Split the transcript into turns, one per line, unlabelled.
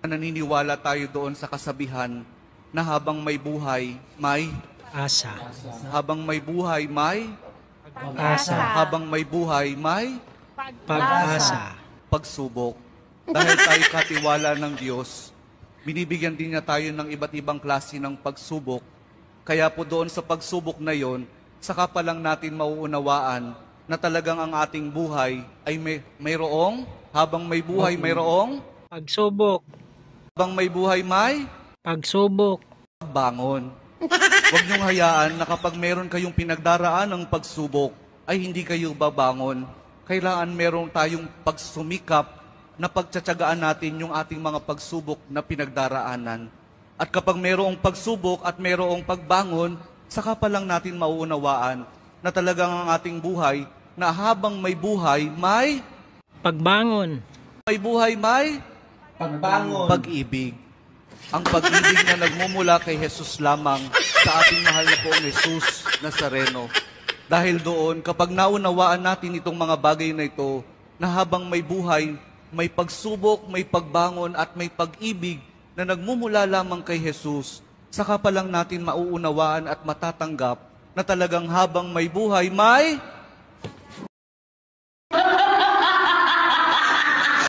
Naniniwala tayo doon sa kasabihan na habang may buhay, may
Asa.
habang may buhay, may
Asa.
habang may buhay, may
Pag-asa.
pagsubok. Dahil tayo katiwala ng Diyos, binibigyan din niya tayo ng iba't ibang klase ng pagsubok. Kaya po doon sa pagsubok na yon, saka pa lang natin mauunawaan na talagang ang ating buhay ay mayroong, habang may buhay mayroong,
Pagsubok.
habang may buhay may
Pagsubok.
bangon. Huwag niyong hayaan na kapag meron kayong pinagdaraan ng pagsubok, ay hindi kayo babangon. Kailangan meron tayong pagsumikap na pagtsatsagaan natin yung ating mga pagsubok na pinagdaraanan. At kapag merong pagsubok at merong pagbangon, saka pa lang natin mauunawaan na talagang ang ating buhay, na habang may buhay, may
Pagbangon.
buhay, may
Pagbangon.
pag-ibig. Ang pag-ibig na nagmumula kay Jesus lamang sa ating mahal na poong Jesus Nazareno. Dahil doon, kapag naunawaan natin itong mga bagay na ito, na habang may buhay, may pagsubok, may pagbangon at may pag-ibig na nagmumula lamang kay Jesus, saka pa lang natin mauunawaan at matatanggap na talagang habang may buhay, may